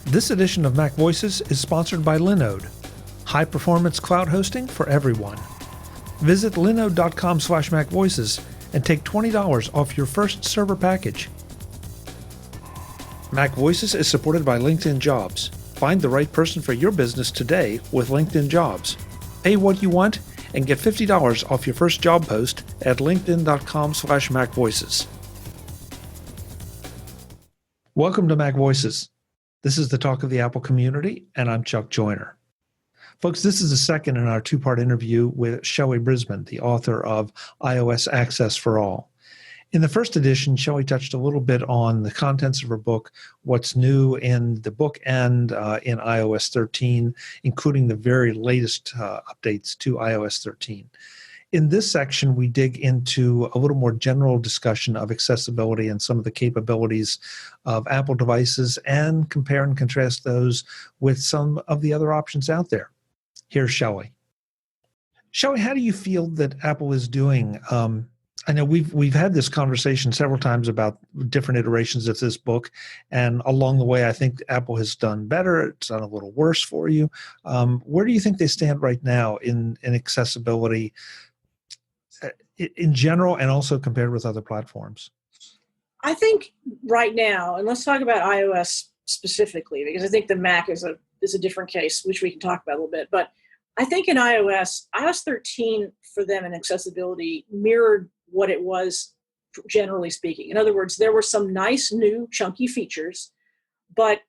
This edition of Mac Voices is sponsored by Linode, high-performance cloud hosting for everyone. Visit linode.com/macvoices and take $20 off your first server package. Mac Voices is supported by LinkedIn Jobs. Find the right person for your business today with LinkedIn Jobs. Pay what you want and get $50 off your first job post at linkedin.com/macvoices. Welcome to Mac Voices. This is the talk of the Apple community, and I'm Chuck Joyner. Folks, this is the second in our two-part interview with Shelly Brisbin, the author of iOS Access for All. In the first edition, Shelly touched a little bit on the contents of her book, what's new in the book and in iOS 13, including the very latest updates to iOS 13. In this section, we dig into a little more general discussion of accessibility and some of the capabilities of Apple devices and compare and contrast those with some of the other options out there. Here's Shelly. Shelly, how do you feel that Apple is doing? I know we've had this conversation several times about different iterations of this book, and along the way, I think Apple has done better. It's done a little worse for you. Where do you think they stand right now in accessibility in general and also compared with other platforms? I think right now, and let's talk about iOS specifically, because I think the Mac is a different case, which we can talk about a little bit. But I think in iOS 13 for them in accessibility mirrored what it was generally speaking. In other words, there were some nice new chunky features, but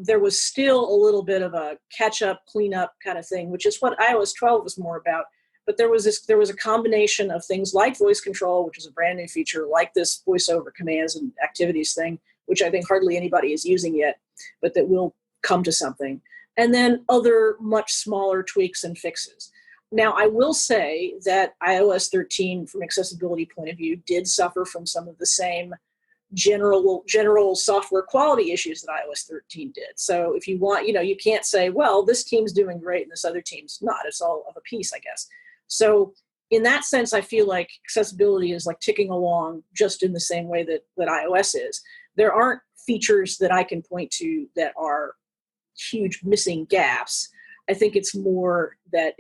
there was still a little bit of a catch-up, clean-up kind of thing, which is what iOS 12 was more about. But there was a combination of things like voice control, which is a brand new feature, like this voice over commands and activities thing, which I think hardly anybody is using yet, but that will come to something. And then other much smaller tweaks and fixes. Now, I will say that iOS 13, from accessibility point of view, did suffer from some of the same general software quality issues that iOS 13 did. So if you want, you can't say, well, this team's doing great and this other team's not. It's all of a piece, I guess. So in that sense, I feel like accessibility is like ticking along just in the same way that iOS is. There aren't features that I can point to that are huge missing gaps. I think it's more that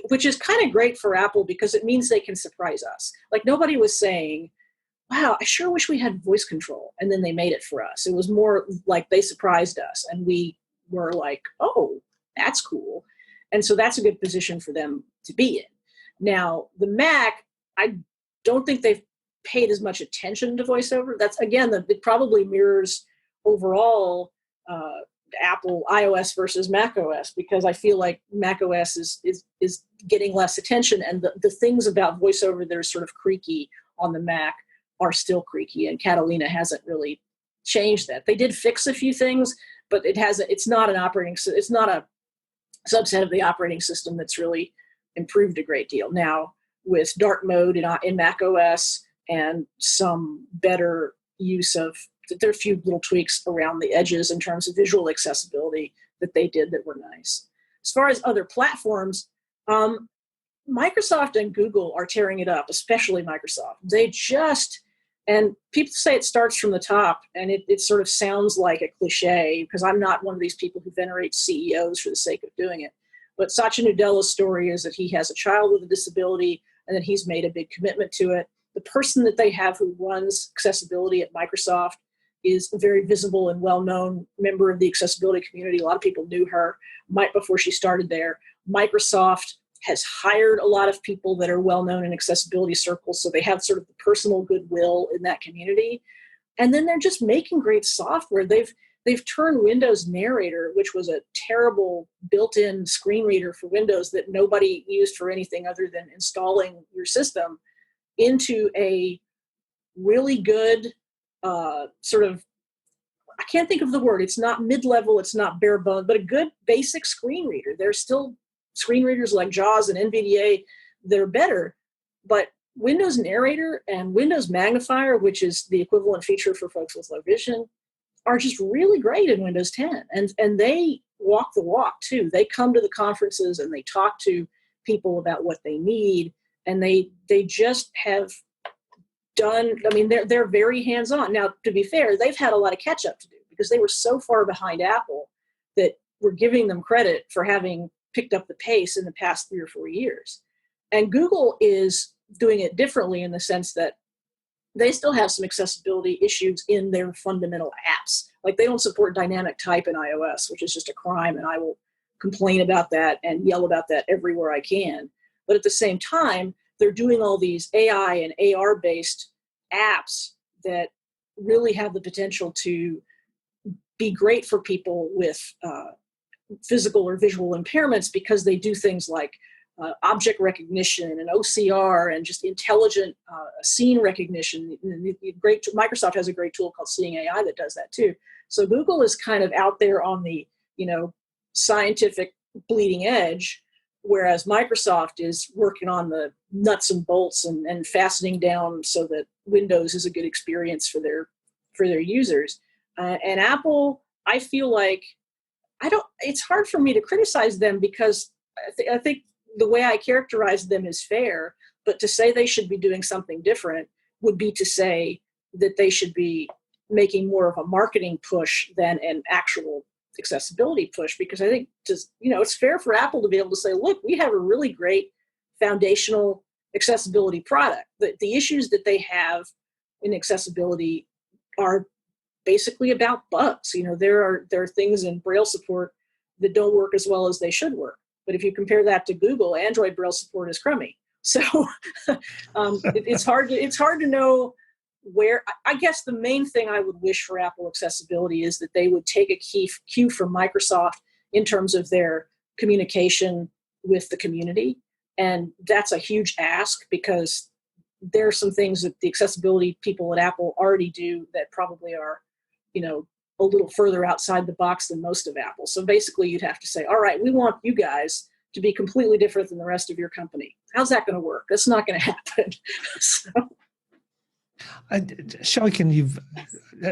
which is kind of great for Apple because it means they can surprise us. Like nobody was saying, wow, I sure wish we had voice control. And then they made it for us. It was more like they surprised us and we were like, oh, that's cool. And so that's a good position for them to be in. Now, the Mac, I don't think they've paid as much attention to VoiceOver. That's, again, it probably mirrors overall Apple iOS versus macOS, because I feel like macOS is getting less attention, and the things about VoiceOver that are sort of creaky on the Mac are still creaky, and Catalina hasn't really changed that. They did fix a few things, but it's not a subset of the operating system that's really improved a great deal. Now, with dark mode in macOS and some better use of, there are a few little tweaks around the edges in terms of visual accessibility that they did that were nice. As far as other platforms, Microsoft and Google are tearing it up, especially Microsoft. And people say it starts from the top, and it sort of sounds like a cliche, because I'm not one of these people who venerates CEOs for the sake of doing it. But Satya Nadella's story is that he has a child with a disability, and that he's made a big commitment to it. The person that they have who runs accessibility at Microsoft is a very visible and well-known member of the accessibility community. A lot of people knew her before she started there. Microsoft has hired a lot of people that are well-known in accessibility circles, so they have sort of the personal goodwill in that community. And then they're just making great software. They've turned Windows Narrator, which was a terrible built-in screen reader for Windows that nobody used for anything other than installing your system, into a really good sort of, I can't think of the word, it's not mid-level, it's not bare bones, but a good basic screen reader. There's still screen readers like JAWS and NVDA that are better, but Windows Narrator and Windows Magnifier, which is the equivalent feature for folks with low vision, are just really great in Windows 10. And they walk the walk too. They come to the conferences and they talk to people about what they need, and they just have done, I mean, they're very hands-on. Now, to be fair, they've had a lot of catch-up to do, because they were so far behind Apple that we're giving them credit for having picked up the pace in the past 3 or 4 years. And Google is doing it differently in the sense that they still have some accessibility issues in their fundamental apps. Like they don't support dynamic type in iOS, which is just a crime, and I will complain about that and yell about that everywhere I can. But at the same time, they're doing all these AI and AR-based apps that really have the potential to be great for people with physical or visual impairments, because they do things like object recognition and OCR and just intelligent scene recognition. Microsoft has a great tool called Seeing AI that does that too. So Google is kind of out there on the scientific bleeding edge, whereas Microsoft is working on the nuts and bolts and fastening down so that Windows is a good experience for their users. And Apple, I feel like it's hard for me to criticize them, because I think the way I characterize them is fair, but to say they should be doing something different would be to say that they should be making more of a marketing push than an actual accessibility push, because I think it's fair for Apple to be able to say, look, we have a really great foundational accessibility product. The issues that they have in accessibility are basically about bugs. There are things in Braille support that don't work as well as they should work. But if you compare that to Google, Android Braille support is crummy. So it's hard to know where. I guess the main thing I would wish for Apple accessibility is that they would take a cue from Microsoft in terms of their communication with the community. And that's a huge ask, because there are some things that the accessibility people at Apple already do that probably are, a little further outside the box than most of Apple. So basically you'd have to say, all right, we want you guys to be completely different than the rest of your company. How's that going to work? That's not going to happen. So. Shelly,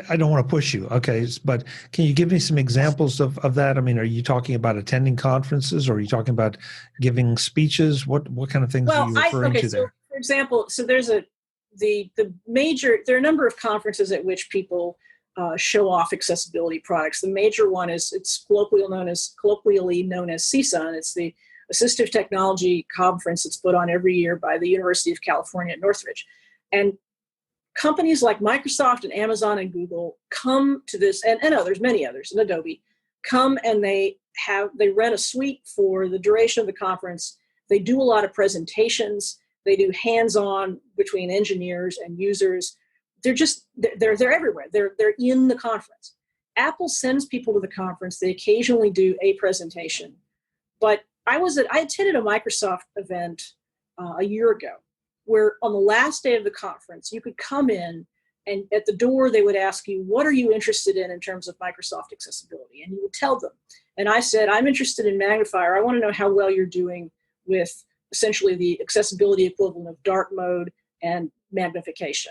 I don't want to push you, okay, but can you give me some examples of that? I mean, are you talking about attending conferences, or are you talking about giving speeches? What kind of things are you referring to there? For example, there's there are a number of conferences at which people show off accessibility products. The major one it's colloquially known as CSUN. It's the Assistive Technology Conference. It's put on every year by the University of California at Northridge. And companies like Microsoft and Amazon and Google come to this, and there's many others, and Adobe, come and they rent a suite for the duration of the conference. They do a lot of presentations. They do hands-on between engineers and users. They're everywhere. They're in the conference. Apple sends people to the conference. They occasionally do a presentation. But I attended a Microsoft event a year ago, where on the last day of the conference, you could come in, and at the door they would ask you, what are you interested in terms of Microsoft accessibility? And you would tell them. And I said, I'm interested in Magnifier. I want to know how well you're doing with essentially the accessibility equivalent of dark mode and magnification.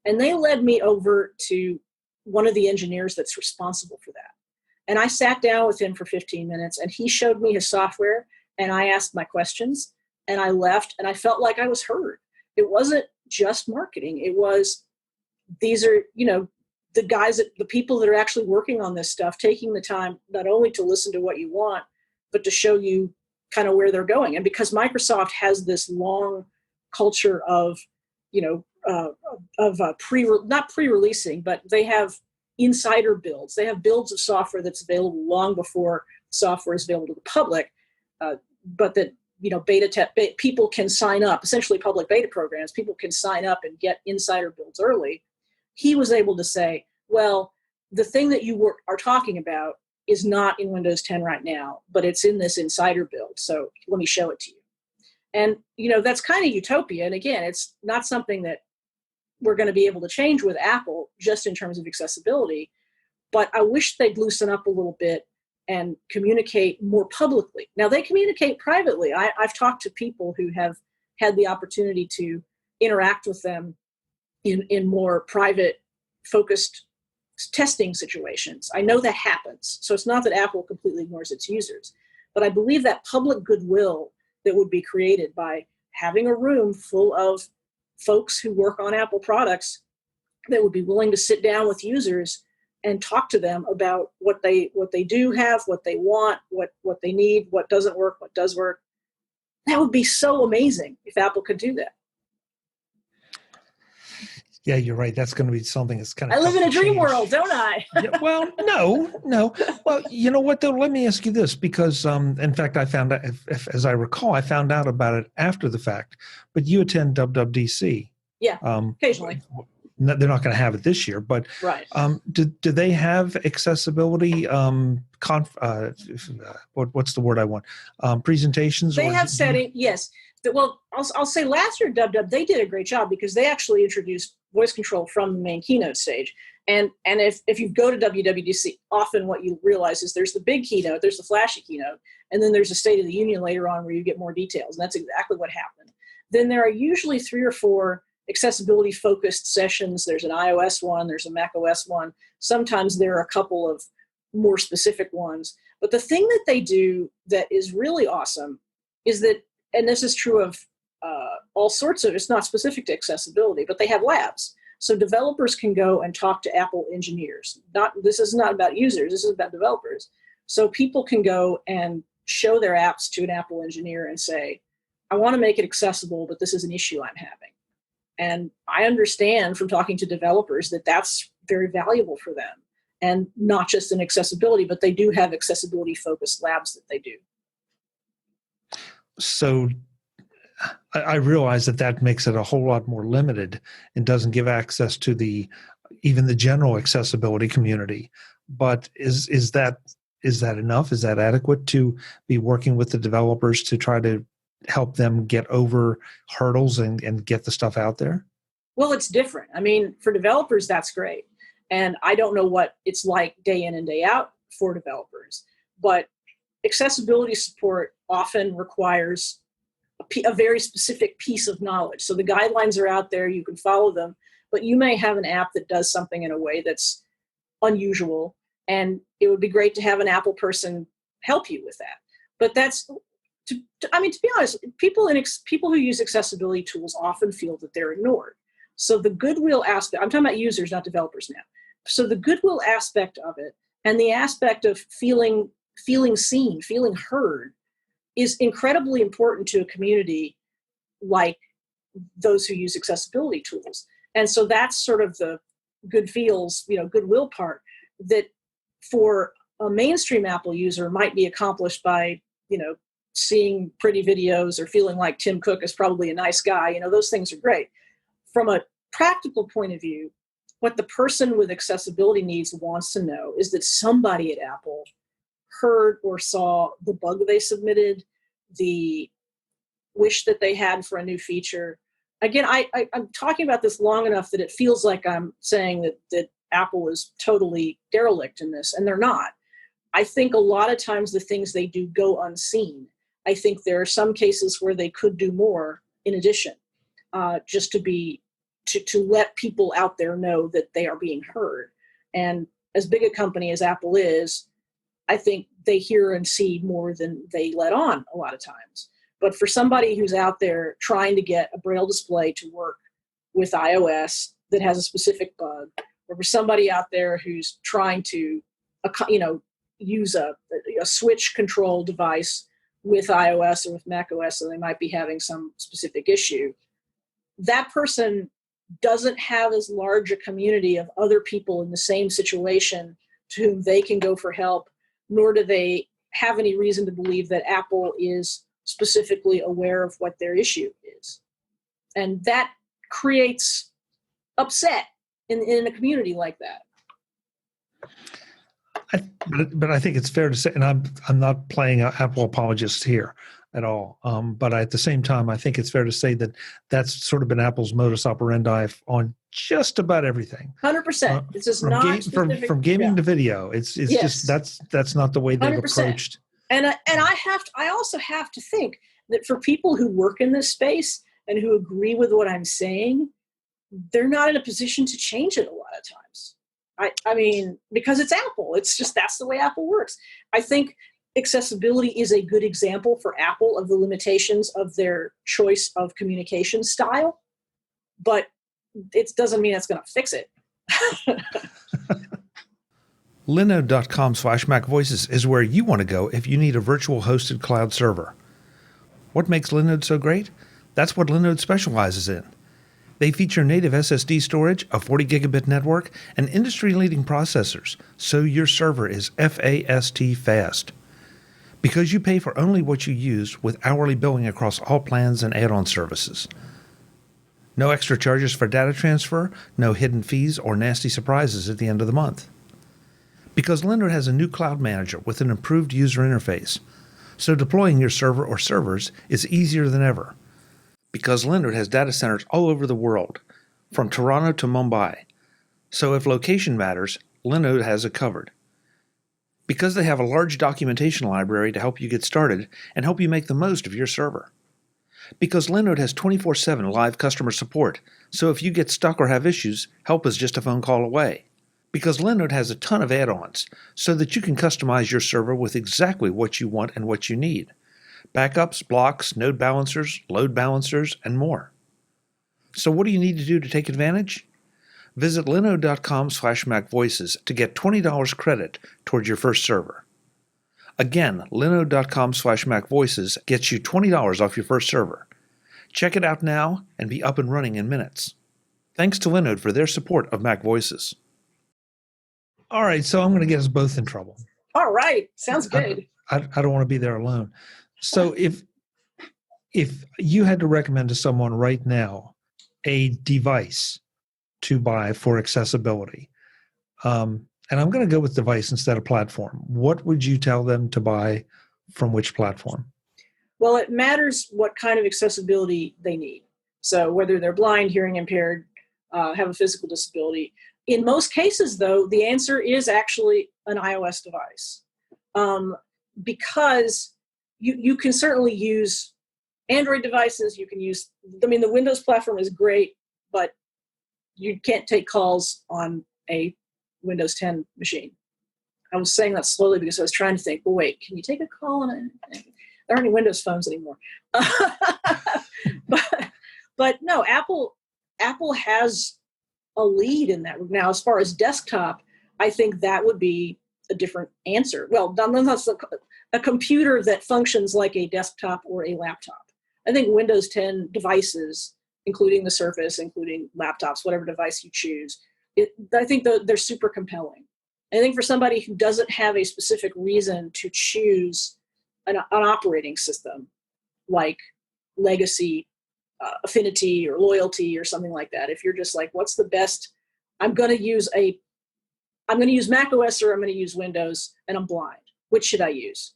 And they led me over to one of the engineers that's responsible for that. And I sat down with him for 15 minutes, and he showed me his software, and I asked my questions, and I left, and I felt like I was heard. It wasn't just marketing. It was, these are, the people that are actually working on this stuff, taking the time not only to listen to what you want, but to show you kind of where they're going. And because Microsoft has this long culture of, not pre-releasing, but they have insider builds. They have builds of software that's available long before software is available to the public, but that people can sign up, essentially public beta programs, people can sign up and get insider builds early. He was able to say, well, the thing that you are talking about is not in Windows 10 right now, but it's in this insider build. So let me show it to you. And, that's kind of utopia. And again, it's not something that we're going to be able to change with Apple just in terms of accessibility. But I wish they'd loosen up a little bit and communicate more publicly. Now, they communicate privately. I've talked to people who have had the opportunity to interact with them in more private, focused testing situations. I know that happens. So it's not that Apple completely ignores its users. But I believe that public goodwill that would be created by having a room full of folks who work on Apple products that would be willing to sit down with users and talk to them about what they do have, what they want, what they need, what doesn't work, what does work. That would be so amazing if Apple could do that. Yeah, you're right. That's going to be something that's kind of. I live in a dream world, don't I? Yeah, well, no. Well, you know what, though? Let me ask you this, because, in fact, I found out, as I recall, I found out about it after the fact. But you attend WWDC. Yeah, occasionally. They're not going to have it this year, but right. Do they have accessibility? What's the word I want? Presentations. They have setting. Yes. Well, I'll say last year WW they did a great job because they actually introduced voice control from the main keynote stage. And if you go to WWDC, often what you realize is there's the big keynote, there's the flashy keynote, and then there's a State of the Union later on where you get more details. And that's exactly what happened. Then there are usually 3 or 4 accessibility focused sessions. There's an iOS one, there's a macOS one. Sometimes there are a couple of more specific ones. But the thing that they do that is really awesome is that, and this is true of all sorts of, it's not specific to accessibility, but they have labs. So developers can go and talk to Apple engineers. This is not about users, this is about developers. So people can go and show their apps to an Apple engineer and say, I want to make it accessible, but this is an issue I'm having. And I understand from talking to developers that that's very valuable for them. And not just in accessibility, but they do have accessibility-focused labs that they do. So I realize that makes it a whole lot more limited and doesn't give access to even the general accessibility community. But is that enough? Is that adequate to be working with the developers to try to help them get over hurdles and get the stuff out there? Well, it's different. I mean, for developers, that's great. And I don't know what it's like day in and day out for developers, but accessibility support often requires a very specific piece of knowledge. So the guidelines are out there, you can follow them, but you may have an app that does something in a way that's unusual, and it would be great to have an Apple person help you with that. But that's, to be honest, people who use accessibility tools often feel that they're ignored. So the goodwill aspect, I'm talking about users, not developers now. So the goodwill aspect of it and the aspect of feeling seen, feeling heard is incredibly important to a community like those who use accessibility tools. And so that's sort of the goodwill part that for a mainstream Apple user might be accomplished by, seeing pretty videos or feeling like Tim Cook is probably a nice guy. Those things are great. From a practical point of view, what the person with accessibility needs wants to know is that somebody at Apple heard or saw the bug they submitted, the wish that they had for a new feature. Again, I'm talking about this long enough that it feels like I'm saying that Apple is totally derelict in this, and they're not. I think a lot of times the things they do go unseen. I think there are some cases where they could do more in addition, just to let people out there know that they are being heard. And as big a company as Apple is, I think they hear and see more than they let on a lot of times. But for somebody who's out there trying to get a Braille display to work with iOS that has a specific bug, or for somebody out there who's trying to, use a switch control device with iOS or with macOS, so they might be having some specific issue, that person doesn't have as large a community of other people in the same situation to whom they can go for help, nor do they have any reason to believe that Apple is specifically aware of what their issue is. And that creates upset in a community like that. But I think it's fair to say, and I'm not playing an Apple apologist here at all, but at the same time, I think it's fair to say that that's sort of been Apple's modus operandi on just about everything. 100%. This is not from gaming to video. It's yes. Just that's not the way they've 100%. Approached. And I also have to think that for people who work in this space and who agree with what I'm saying, they're not in a position to change it a lot of times. I mean, because it's Apple. It's just, that's the way Apple works. I think accessibility is a good example for Apple of the limitations of their choice of communication style, but it doesn't mean it's going to fix it. Linode.com/MacVoices is where you want to go if you need a virtual hosted cloud server. What makes Linode so great? That's what Linode specializes in. They feature native SSD storage, a 40 gigabit network, and industry-leading processors, so your server is FAST fast. Because you pay for only what you use with hourly billing across all plans and add-on services. No extra charges for data transfer, no hidden fees or nasty surprises at the end of the month. Because Linode has a new cloud manager with an improved user interface, so deploying your server or servers is easier than ever. Because Linode has data centers all over the world, from Toronto to Mumbai, so if location matters, Linode has it covered. Because they have a large documentation library to help you get started and help you make the most of your server. Because Linode has 24/7 live customer support, so if you get stuck or have issues, help is just a phone call away. Because Linode has a ton of add-ons, so that you can customize your server with exactly what you want and what you need. Backups, blocks, node balancers, load balancers, and more. So what do you need to do to take advantage? Visit linode.com/MacVoices to get $20 credit towards your first server. Again, linode.com/MacVoices gets you $20 off your first server. Check it out now and be up and running in minutes. Thanks to Linode for their support of MacVoices. All right, so I'm going to get us both in trouble. All right, sounds good. I don't want to be there alone. So if you had to recommend to someone right now a device to buy for accessibility, and I'm going to go with device instead of platform, what would you tell them to buy from which platform? Well, it matters what kind of accessibility they need. So whether they're blind, hearing impaired, have a physical disability. In most cases, though, the answer is actually an iOS device, because you can certainly use Android devices. You can use, the Windows platform is great, but you can't take calls on a Windows 10 machine. I was saying that slowly because I was trying to think, well, wait, can you take a call on it? There aren't any Windows phones anymore. but no, Apple has a lead in that. Now, as far as desktop, I think that would be a different answer. Well, that's a computer that functions like a desktop or a laptop. I think Windows 10 devices, including the Surface, including laptops, whatever device you choose, I think they're super compelling. I think for somebody who doesn't have a specific reason to choose an operating system, like Legacy, Affinity, or Loyalty, or something like that, if you're just like, what's the best? I'm going to use macOS or I'm going to use Windows, and I'm blind. Which should I use?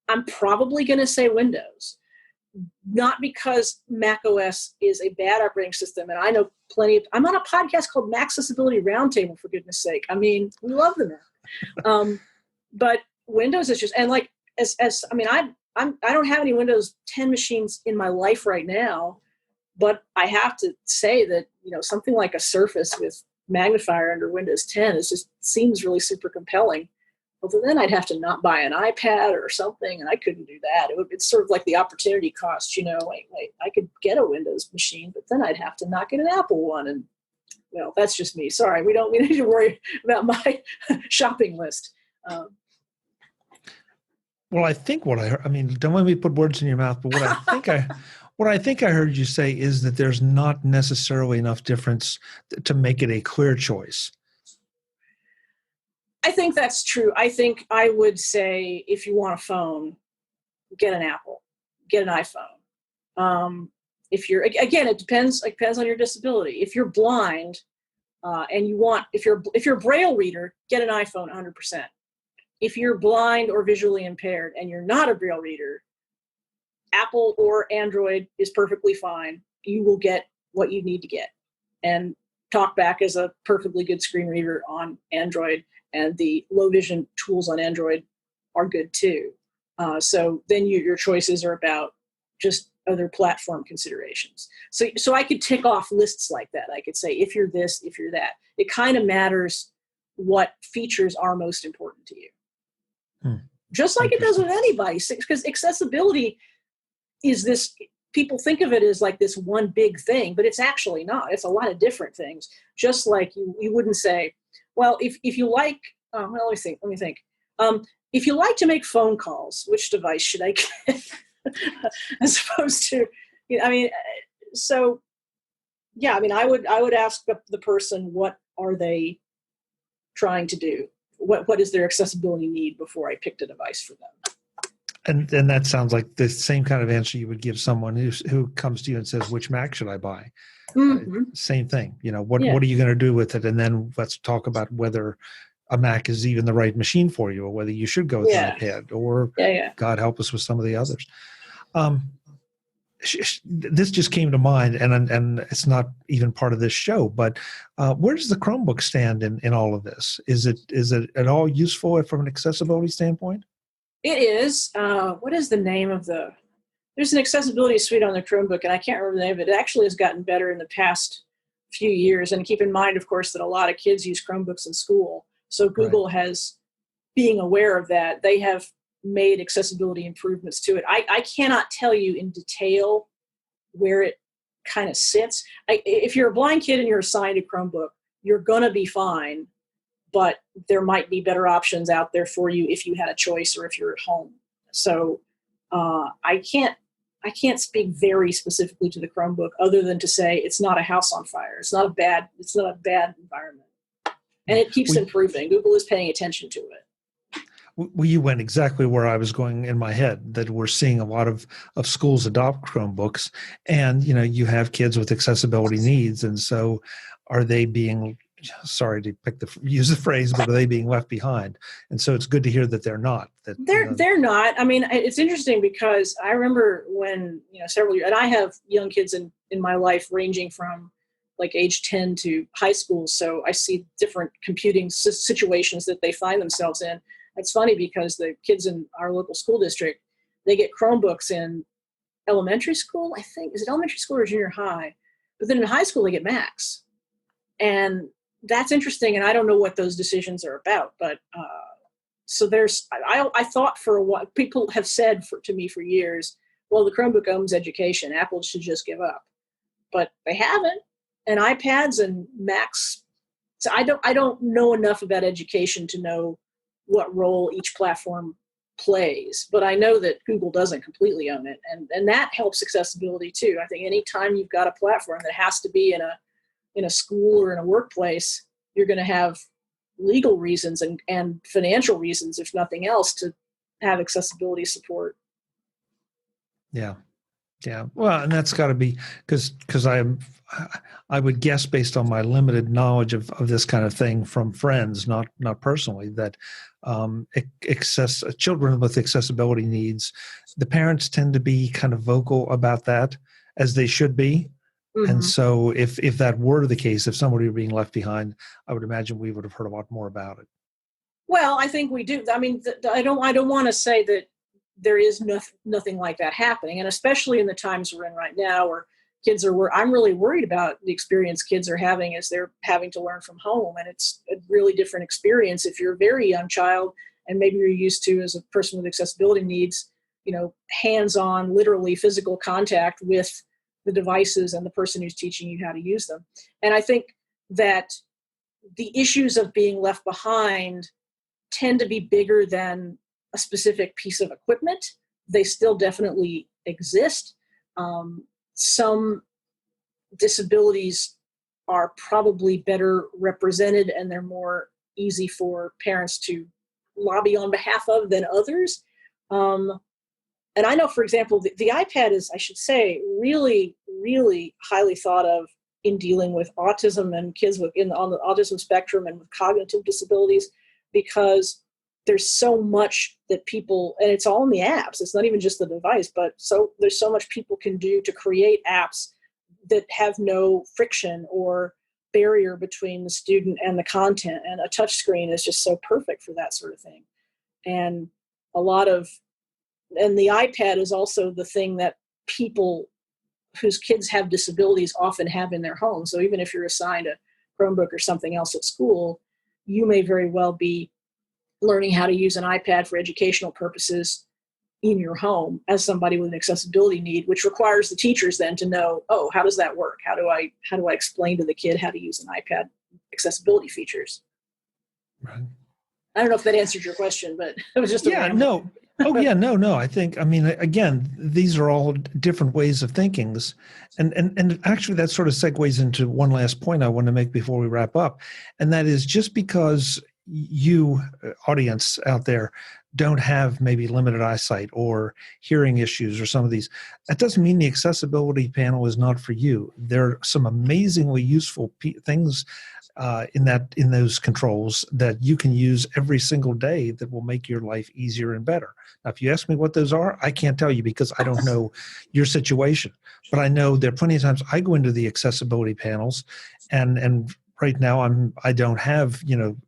I'm probably going to say Windows. Not because macOS is a bad operating system, and I know I'm on a podcast called Maccessability Roundtable, for goodness sake. We love the Mac. But Windows is just, and like, I don't have any Windows 10 machines in my life right now, but I have to say that, something like a Surface with magnifier under Windows 10 seems really super compelling. Although then I'd have to not buy an iPad or something, and I couldn't do that. It's sort of like the opportunity cost, wait, I could get a Windows machine, but then I'd have to not get an Apple one. And, well, that's just me. Sorry, we need to worry about my shopping list. Well, I think what I heard, don't let me put words in your mouth, but what I think I heard you say is that there's not necessarily enough difference to make it a clear choice. I think that's true. I think I would say if you want a phone, get an Apple, get an iPhone. If you're, again, it depends on your disability. If you're blind and if you're a Braille reader, get an iPhone 100%. If you're blind or visually impaired and you're not a Braille reader, Apple or Android is perfectly fine. You will get what you need to get. And TalkBack is a perfectly good screen reader on Android, and the low vision tools on Android are good too. So then your choices are about just other platform considerations. So I could tick off lists like that. I could say, if you're this, if you're that. It kind of matters what features are most important to you. Just like it does with anybody, because accessibility is this, people think of it as like this one big thing, but it's actually not. It's a lot of different things. Just like you wouldn't say, well, if you like well, let me think. If you like to make phone calls, which device should I get? As opposed to, I mean, so yeah, I mean, I would ask the person, what are they trying to do? What is their accessibility need before I picked a device for them? And that sounds like the same kind of answer you would give someone who comes to you and says, which Mac should I buy? Mm-hmm. Same thing. What are you going to do with it? And then let's talk about whether a Mac is even the right machine for you, or whether you should go with an iPad, or God help us with some of the others. This just came to mind, and it's not even part of this show, but where does the Chromebook stand in all of this? Is it at all useful from an accessibility standpoint? It is. What is the name of there's an accessibility suite on the Chromebook, and I can't remember the name of it. It actually has gotten better in the past few years. And keep in mind, of course, that a lot of kids use Chromebooks in school. So Google has, being aware of that, they have made accessibility improvements to it. I cannot tell you in detail where it kind of sits. If you're a blind kid and you're assigned a Chromebook, you're going to be fine, but there might be better options out there for you if you had a choice or if you're at home. So I can't speak very specifically to the Chromebook other than to say it's not a house on fire. It's not a bad environment. And it keeps improving. Google is paying attention to it. Well, you went exactly where I was going in my head, that we're seeing a lot of schools adopt Chromebooks, and you have kids with accessibility needs, and so are they being, sorry to use the phrase, but are they being left behind? And so it's good to hear that they're not. They're not. I mean, it's interesting because I remember when several years, and I have young kids in my life ranging from like age 10 to high school, so I see different computing situations that they find themselves in. It's funny because the kids in our local school district, they get Chromebooks in elementary school, I think. Is it elementary school or junior high? But then in high school, they get Macs. And that's interesting, and I don't know what those decisions are about. But so I thought for a while, people have said to me for years, well, the Chromebook owns education. Apple should just give up. But they haven't. And iPads and Macs, so I don't know enough about education to know what role each platform plays, but I know that Google doesn't completely own it, and that helps accessibility too. I think anytime you've got a platform that has to be in a school or in a workplace, you're going to have legal reasons and financial reasons, if nothing else, to have accessibility support. Yeah. Well, and that's got to be because I would guess, based on my limited knowledge of this kind of thing from friends, not personally, that children with accessibility needs, the parents tend to be kind of vocal about that, as they should be. Mm-hmm. And so if that were the case, if somebody were being left behind, I would imagine we would have heard a lot more about it. Well, I think we do. I mean, I don't want to say that there is nothing like that happening. And especially in the times we're in right now, where kids I'm really worried about the experience kids are having as they're having to learn from home. And it's a really different experience if you're a very young child and maybe you're used to, as a person with accessibility needs, hands-on, literally physical contact with the devices and the person who's teaching you how to use them. And I think that the issues of being left behind tend to be bigger than a specific piece of equipment. They still definitely exist. Some disabilities are probably better represented, and they're more easy for parents to lobby on behalf of than others. And I know, for example, the iPad is, I should say, really, really highly thought of in dealing with autism and kids on the autism spectrum and with cognitive disabilities, because there's so much that people, and it's all in the apps. It's not even just the device, but there's so much people can do to create apps that have no friction or barrier between the student and the content. And a touch screen is just so perfect for that sort of thing. And the iPad is also the thing that people whose kids have disabilities often have in their home. So even if you're assigned a Chromebook or something else at school, you may very well be learning how to use an iPad for educational purposes in your home as somebody with an accessibility need, which requires the teachers then to know, oh, how does that work? How do I explain to the kid how to use an iPad accessibility features? Right. I don't know if that answered your question, but it was just a Yeah, ramble. no. Oh, yeah, no. I mean, again, these are all different ways of thinking. And actually, that sort of segues into one last point I want to make before we wrap up. And that is just because you, audience out there, don't have maybe limited eyesight or hearing issues or some of these, that doesn't mean the accessibility panel is not for you. There are some amazingly useful things in those controls that you can use every single day that will make your life easier and better. Now, if you ask me what those are, I can't tell you because I don't know your situation. But I know there are plenty of times I go into the accessibility panels, and right now I don't have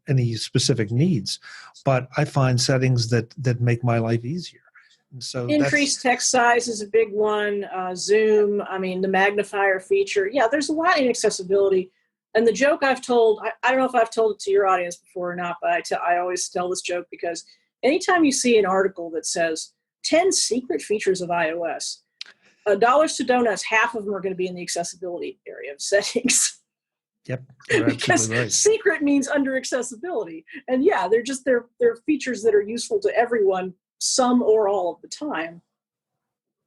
any specific needs, but I find settings that make my life easier. And so increased text size is a big one. Zoom. I mean, the magnifier feature. Yeah, there's a lot in accessibility. And the joke I've told, I don't know if I've told it to your audience before or not, but I always tell this joke because anytime you see an article that says 10 secret features of iOS, dollars to donuts, half of them are going to be in the accessibility area of settings. Yep, you're because right. Secret means under accessibility. And yeah, they're features that are useful to everyone, some or all of the time.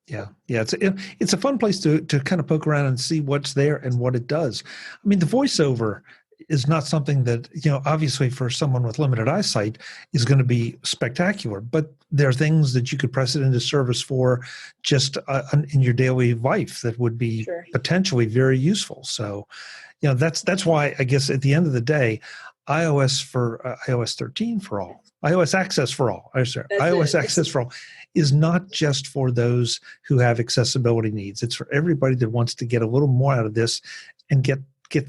Yeah. It's a fun place to kind of poke around and see what's there and what it does. I mean, the voiceover is not something that, obviously for someone with limited eyesight is going to be spectacular, but there are things that you could press it into service for just in your daily life that would be potentially very useful. So, that's why I guess at the end of the day, iOS 13 for all, iOS Access for all, iOS Access for all is not just for those who have accessibility needs. It's for everybody that wants to get a little more out of this and get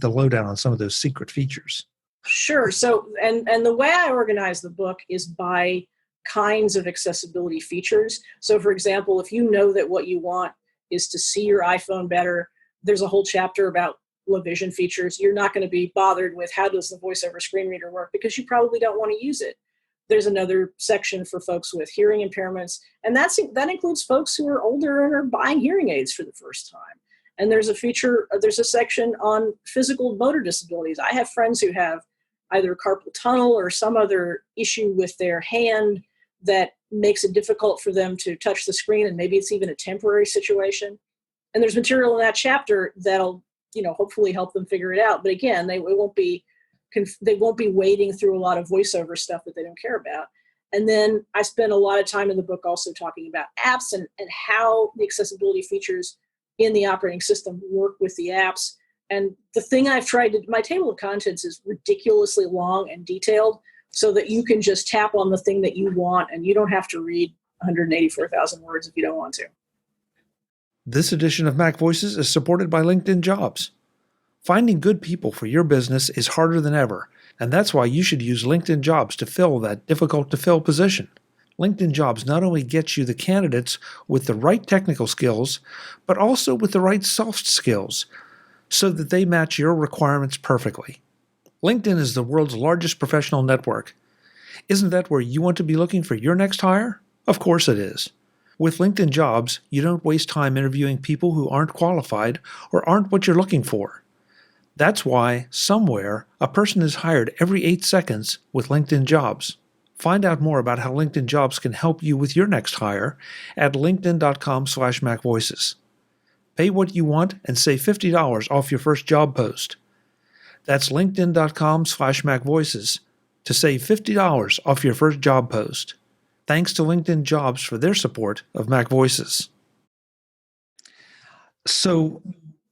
the lowdown on some of those secret features. Sure. So, and the way I organize the book is by kinds of accessibility features. So, for example, if you know that what you want is to see your iPhone better, there's a whole chapter about low vision features. You're not going to be bothered with how does the voiceover screen reader work because you probably don't want to use it. There's another section for folks with hearing impairments, and that includes folks who are older and are buying hearing aids for the first time. And there's a section on physical motor disabilities. I have friends who have either carpal tunnel or some other issue with their hand that makes it difficult for them to touch the screen, and maybe it's even a temporary situation. And there's material in that chapter that'll, hopefully help them figure it out. But again, they won't be wading through a lot of voiceover stuff that they don't care about. And then I spend a lot of time in the book also talking about apps and how the accessibility features in the operating system work with the apps. And the thing my table of contents is ridiculously long and detailed so that you can just tap on the thing that you want and you don't have to read 184,000 words if you don't want to. This edition of MacVoices is supported by LinkedIn Jobs. Finding good people for your business is harder than ever, and that's why you should use LinkedIn Jobs to fill that difficult-to-fill position. LinkedIn Jobs not only gets you the candidates with the right technical skills, but also with the right soft skills, so that they match your requirements perfectly. LinkedIn is the world's largest professional network. Isn't that where you want to be looking for your next hire? Of course it is. With LinkedIn Jobs, you don't waste time interviewing people who aren't qualified or aren't what you're looking for. That's why, somewhere, a person is hired every 8 seconds with LinkedIn Jobs. Find out more about how LinkedIn Jobs can help you with your next hire at linkedin.com/MacVoices. Pay what you want and save $50 off your first job post. That's linkedin.com/MacVoices to save $50 off your first job post. Thanks to LinkedIn Jobs for their support of MacVoices. So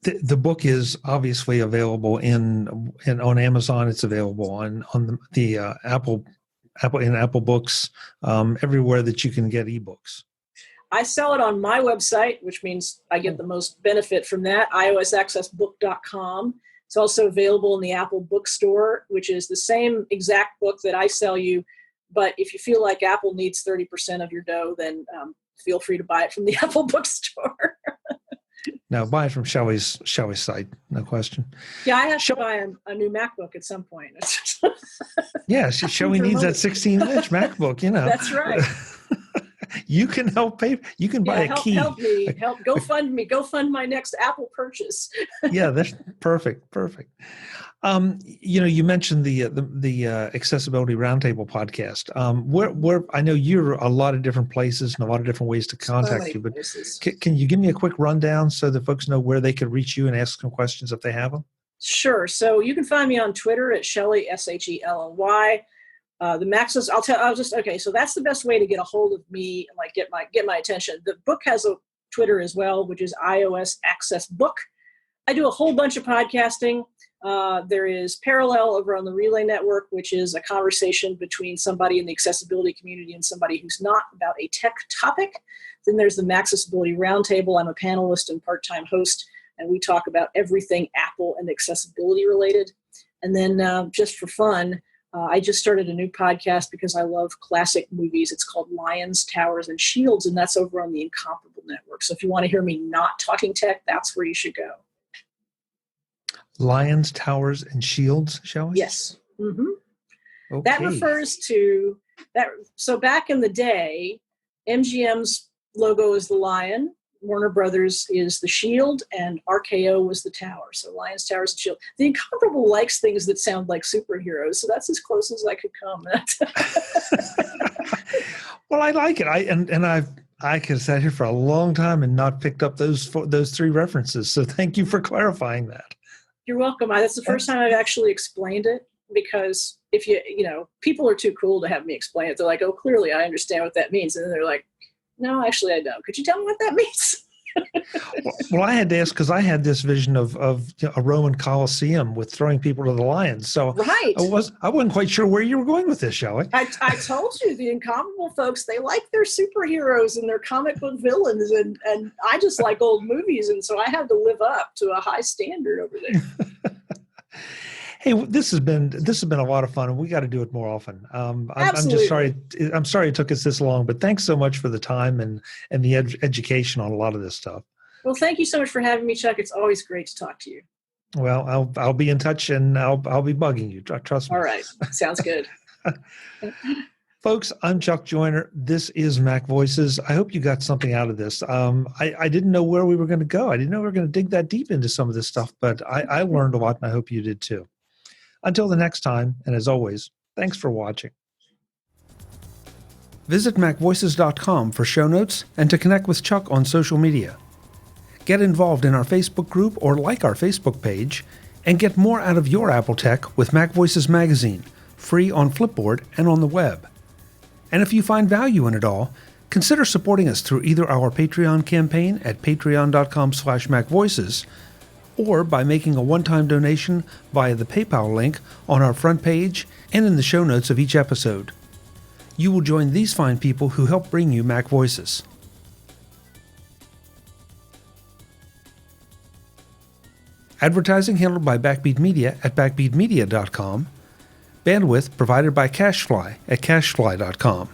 the book is obviously available on Amazon. It's available on the Apple Books, everywhere that you can get ebooks. I sell it on my website, which means I get the most benefit from that, iosaccessbook.com. It's also available in the Apple Bookstore, which is the same exact book that I sell you. But if you feel like Apple needs 30% of your dough, then feel free to buy it from the Apple Bookstore. No, buy it from Shelly's site, no question. Yeah, I have to buy a new MacBook at some point. Yeah, Shelly needs that 16-inch MacBook, That's right. You can help pay. You can buy a key. Help me. Go fund me. Go fund my next Apple purchase. Yeah, that's perfect. You mentioned the Accessibility Roundtable podcast. Where I know you're a lot of different places and a lot of different ways to contact you, but can you give me a quick rundown so that folks know where they could reach you and ask some questions if they have them? Sure. So you can find me on Twitter at Shelly, Shelly. The Maccess, so that's the best way to get a hold of me and get my attention. The book has a Twitter as well, which is iOS Access Book. I do a whole bunch of podcasting. There is Parallel over on the Relay Network, which is a conversation between somebody in the accessibility community and somebody who's not about a tech topic. Then there's the Maccessability Roundtable. I'm a panelist and part-time host, and we talk about everything Apple and accessibility related. And then just for fun, I just started a new podcast because I love classic movies. It's called Lions, Towers, and Shields, and that's over on the Incomparable Network. So if you want to hear me not talking tech, that's where you should go. Lions, Towers, and Shields, shall we? Yes. Mm-hmm. Okay. That refers to that. So back in the day, MGM's logo is the lion, Warner Brothers is the shield, and RKO was the tower. So Lions, Towers, and Shield. The Incomparable likes things that sound like superheroes, so that's as close as I could come. Well, I like it. I could have sat here for a long time and not picked up those three references. So thank you for clarifying that. You're welcome. That's the first time I've actually explained it, because if people are too cool to have me explain it. They're like, oh, clearly I understand what that means. And then they're like, no, actually I don't. Could you tell me what that means? Well, I had to ask because I had this vision of a Roman Colosseum with throwing people to the lions. So right. I wasn't quite sure where you were going with this, Shelly. I told you, the Incomparable folks, they like their superheroes and their comic book villains, and I just like old movies, and so I had to live up to a high standard over there. Hey, this has been a lot of fun, and we got to do it more often. I'm just sorry. I'm sorry it took us this long, but thanks so much for the time and the education on a lot of this stuff. Well, thank you so much for having me, Chuck. It's always great to talk to you. Well, I'll be in touch, and I'll be bugging you. Trust me. All right, sounds good. Folks, I'm Chuck Joyner. This is MacVoices. I hope you got something out of this. I didn't know where we were going to go. I didn't know we were going to dig that deep into some of this stuff, but I learned a lot, and I hope you did too. Until the next time, and as always, thanks for watching. Visit MacVoices.com for show notes and to connect with Chuck on social media. Get involved in our Facebook group or like our Facebook page, and get more out of your Apple tech with MacVoices Magazine, free on Flipboard and on the web. And if you find value in it all, consider supporting us through either our Patreon campaign at patreon.com/MacVoices, or by making a one-time donation via the PayPal link on our front page and in the show notes of each episode. You will join these fine people who help bring you MacVoices. Advertising handled by Backbeat Media at backbeatmedia.com. Bandwidth provided by CacheFly at cachefly.com.